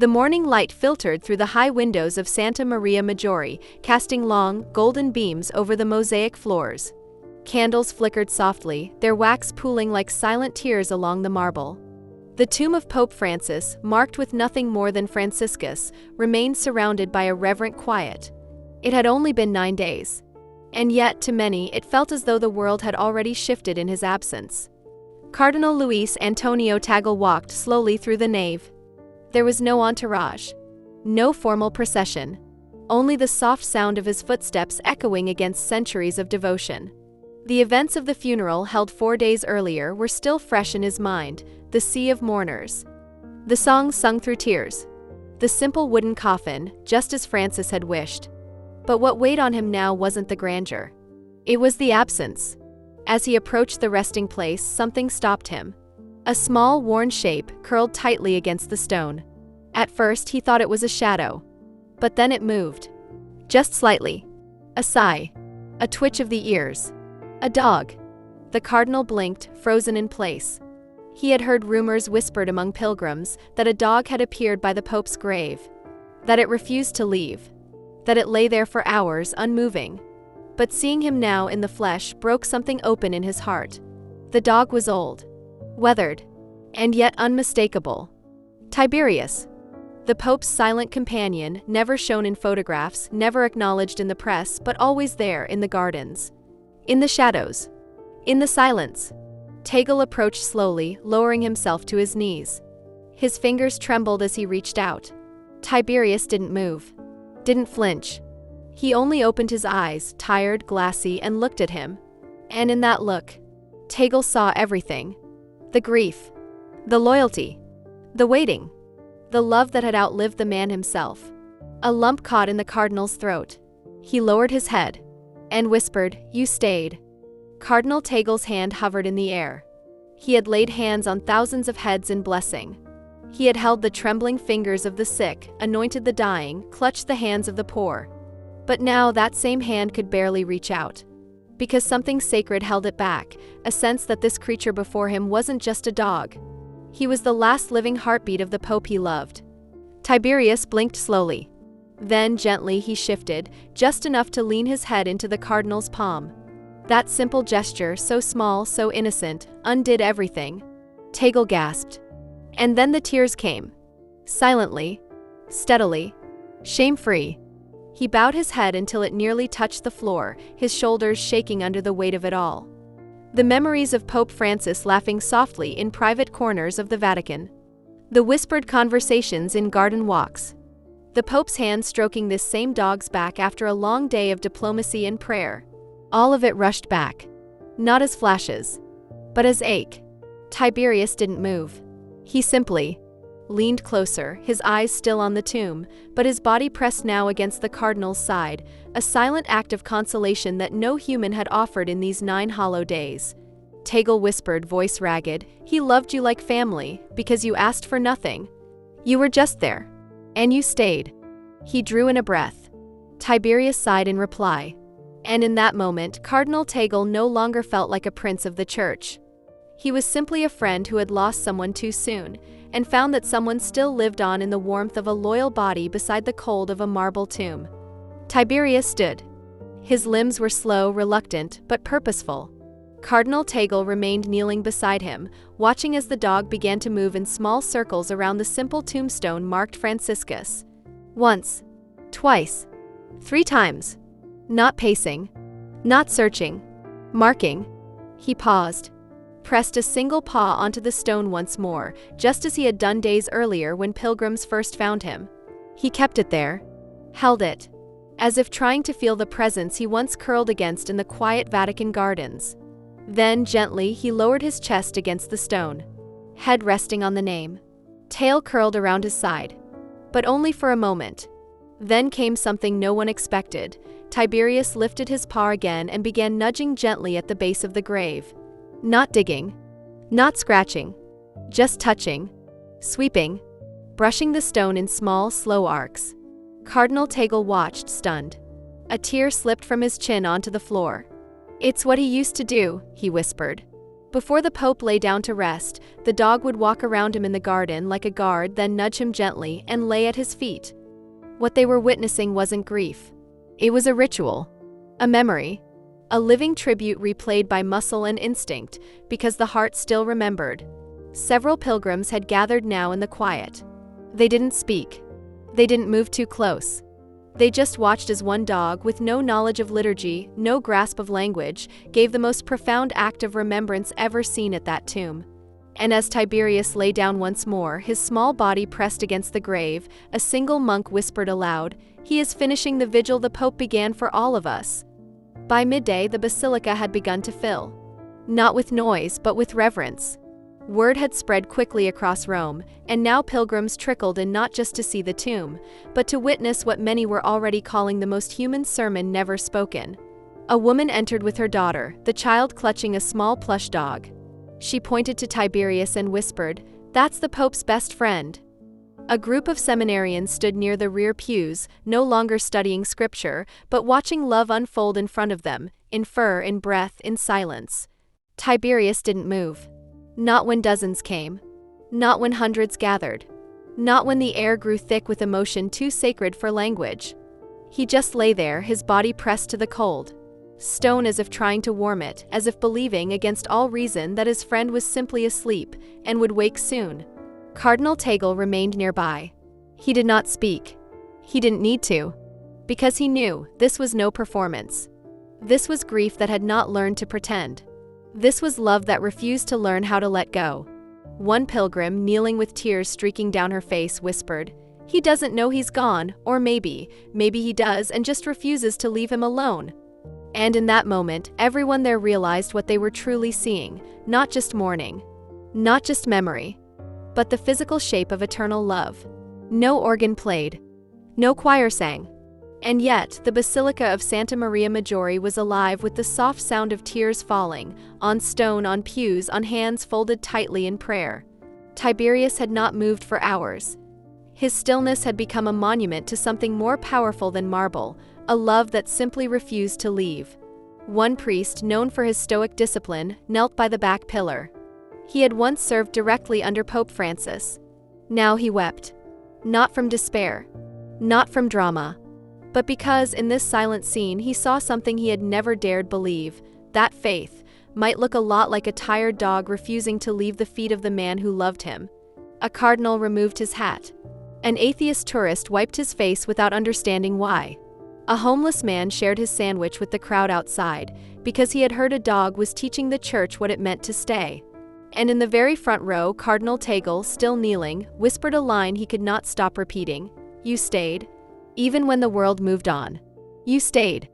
The morning light filtered through the high windows of Santa Maria Maggiore, casting long, golden beams over the mosaic floors. Candles flickered softly, their wax pooling like silent tears along the marble. The tomb of Pope Francis, marked with nothing more than Franciscus, remained surrounded by a reverent quiet. It had only been 9 days. And yet, to many, it felt as though the world had already shifted in his absence. Cardinal Luis Antonio Tagle walked slowly through the nave. There was no entourage, no formal procession, only the soft sound of his footsteps echoing against centuries of devotion. The events of the funeral held 4 days earlier were still fresh in his mind, the sea of mourners. The songs sung through tears. The simple wooden coffin, just as Francis had wished. But what weighed on him now wasn't the grandeur. It was the absence. As he approached the resting place, something stopped him. A small, worn shape curled tightly against the stone. At first, he thought it was a shadow. But then it moved. Just slightly. A sigh. A twitch of the ears. A dog. The cardinal blinked, frozen in place. He had heard rumors whispered among pilgrims that a dog had appeared by the Pope's grave. That it refused to leave. That it lay there for hours, unmoving. But seeing him now in the flesh broke something open in his heart. The dog was old. Weathered. And yet unmistakable. Tiberius. The Pope's silent companion, never shown in photographs, never acknowledged in the press, but always there in the gardens. In the shadows. In the silence. Tagle approached slowly, lowering himself to his knees. His fingers trembled as he reached out. Tiberius didn't move. Didn't flinch. He only opened his eyes, tired, glassy, and looked at him. And in that look, Tagle saw everything. The grief. The loyalty. The waiting. The love that had outlived the man himself. A lump caught in the cardinal's throat. He lowered his head. And whispered, "You stayed." Cardinal Tagle's hand hovered in the air. He had laid hands on thousands of heads in blessing. He had held the trembling fingers of the sick, anointed the dying, clutched the hands of the poor. But now that same hand could barely reach out. Because something sacred held it back, a sense that this creature before him wasn't just a dog. He was the last living heartbeat of the Pope he loved. Tiberius blinked slowly. Then, gently, he shifted, just enough to lean his head into the cardinal's palm. That simple gesture, so small, so innocent, undid everything. Tagle gasped. And then the tears came. Silently. Steadily. Shame-free. He bowed his head until it nearly touched the floor, his shoulders shaking under the weight of it all. The memories of Pope Francis laughing softly in private corners of the Vatican. The whispered conversations in garden walks. The Pope's hand stroking this same dog's back after a long day of diplomacy and prayer. All of it rushed back. Not as flashes, but as ache. Tiberius didn't move. He simply leaned closer, his eyes still on the tomb, but his body pressed now against the cardinal's side, a silent act of consolation that no human had offered in these 9 hollow days. Tagle whispered, voice ragged, "He loved you like family, because you asked for nothing. You were just there. And you stayed." He drew in a breath. Tiberius sighed in reply. And in that moment, Cardinal Tagle no longer felt like a prince of the church. He was simply a friend who had lost someone too soon, and found that someone still lived on in the warmth of a loyal body beside the cold of a marble tomb. Tiberius stood. His limbs were slow, reluctant, but purposeful. Cardinal Tagle remained kneeling beside him, watching as the dog began to move in small circles around the simple tombstone marked Franciscus. Once. Twice. 3 times. Not pacing. Not searching. Marking. He paused. Pressed a single paw onto the stone once more, just as he had done days earlier when pilgrims first found him. He kept it there. Held it. As if trying to feel the presence he once curled against in the quiet Vatican gardens. Then, gently, he lowered his chest against the stone. Head resting on the name. Tail curled around his side. But only for a moment. Then came something no one expected. Tiberius lifted his paw again and began nudging gently at the base of the grave. Not digging. Not scratching. Just touching. Sweeping. Brushing the stone in small, slow arcs. Cardinal Tagle watched, stunned. A tear slipped from his chin onto the floor. "It's what he used to do," he whispered. Before the Pope lay down to rest, the dog would walk around him in the garden like a guard, then nudge him gently and lay at his feet. What they were witnessing wasn't grief. It was a ritual, a memory, a living tribute replayed by muscle and instinct, because the heart still remembered. Several pilgrims had gathered now in the quiet. They didn't speak. They didn't move too close. They just watched as one dog, with no knowledge of liturgy, no grasp of language, gave the most profound act of remembrance ever seen at that tomb. And as Tiberius lay down once more, his small body pressed against the grave, a single monk whispered aloud, "He is finishing the vigil the Pope began for all of us." By midday, the basilica had begun to fill. Not with noise, but with reverence. Word had spread quickly across Rome, and now pilgrims trickled in not just to see the tomb, but to witness what many were already calling the most human sermon never spoken. A woman entered with her daughter, the child clutching a small plush dog. She pointed to Tiberius and whispered, "That's the Pope's best friend." A group of seminarians stood near the rear pews, no longer studying scripture, but watching love unfold in front of them, in fur, in breath, in silence. Tiberius didn't move. Not when dozens came. Not when hundreds gathered. Not when the air grew thick with emotion too sacred for language. He just lay there, his body pressed to the cold stone, as if trying to warm it, as if believing against all reason that his friend was simply asleep and would wake soon. Cardinal Tagle remained nearby. He did not speak. He didn't need to. Because he knew this was no performance. This was grief that had not learned to pretend. This was love that refused to learn how to let go. One pilgrim, kneeling with tears streaking down her face, whispered, "He doesn't know he's gone, or maybe he does and just refuses to leave him alone." And in that moment, everyone there realized what they were truly seeing, not just mourning, not just memory, but the physical shape of eternal love. No organ played. No choir sang. And yet, the Basilica of Santa Maria Maggiore was alive with the soft sound of tears falling, on stone, on pews, on hands folded tightly in prayer. Tiberius had not moved for hours. His stillness had become a monument to something more powerful than marble, a love that simply refused to leave. One priest, known for his stoic discipline, knelt by the back pillar. He had once served directly under Pope Francis. Now he wept. Not from despair. Not from drama. But because, in this silent scene, he saw something he had never dared believe, that faith might look a lot like a tired dog refusing to leave the feet of the man who loved him. A cardinal removed his hat. An atheist tourist wiped his face without understanding why. A homeless man shared his sandwich with the crowd outside, because he had heard a dog was teaching the church what it meant to stay. And in the very front row, Cardinal Tagle, still kneeling, whispered a line he could not stop repeating. "You stayed. Even when the world moved on. You stayed."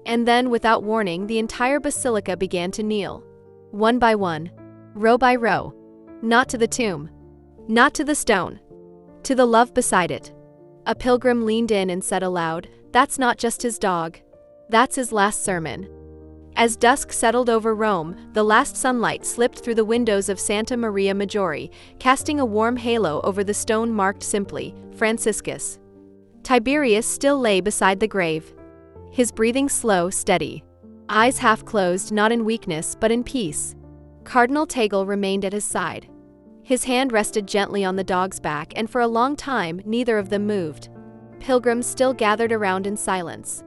And then, without warning, the entire basilica began to kneel. One by one. Row by row. Not to the tomb. Not to the stone. To the love beside it. A pilgrim leaned in and said aloud, "That's not just his dog. That's his last sermon." As dusk settled over Rome, the last sunlight slipped through the windows of Santa Maria Maggiore, casting a warm halo over the stone marked simply, Franciscus. Tiberius still lay beside the grave. His breathing slow, steady. Eyes half closed, not in weakness, but in peace. Cardinal Tagle remained at his side. His hand rested gently on the dog's back, and for a long time, neither of them moved. Pilgrims still gathered around in silence.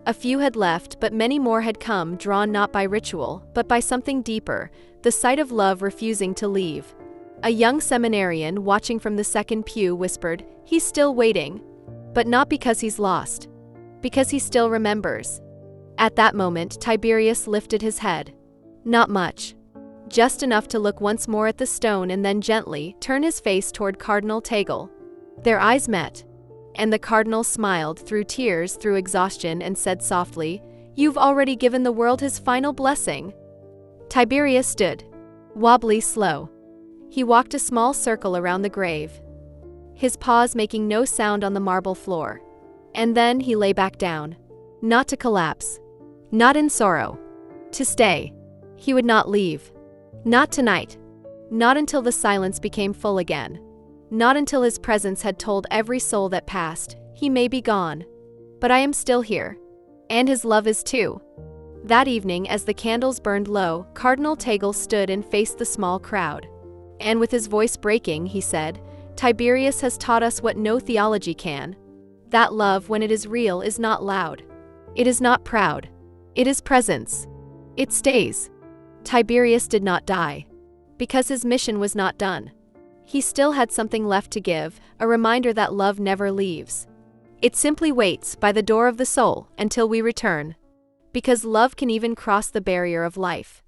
A few had left, but many more had come, drawn not by ritual, but by something deeper, the sight of love refusing to leave. A young seminarian, watching from the second pew, whispered, "He's still waiting. But not because he's lost. Because he still remembers." At that moment, Tiberius lifted his head. Not much. Just enough to look once more at the stone and then gently turn his face toward Cardinal Tagle. Their eyes met. And the cardinal smiled, through tears, through exhaustion, and said softly, "You've already given the world his final blessing." Tiberius stood. Wobbly, slow. He walked a small circle around the grave, his paws making no sound on the marble floor. And then he lay back down. Not to collapse. Not in sorrow. To stay. He would not leave. Not tonight. Not until the silence became full again. Not until his presence had told every soul that passed, "He may be gone, but I am still here. And his love is too." That evening, as the candles burned low, Cardinal Tagle stood and faced the small crowd. And with his voice breaking, he said, "Tiberius has taught us what no theology can. That love, when it is real, is not loud. It is not proud. It is presence. It stays." Tiberius did not die. Because his mission was not done. He still had something left to give, a reminder that love never leaves. It simply waits by the door of the soul until we return. Because love can even cross the barrier of life.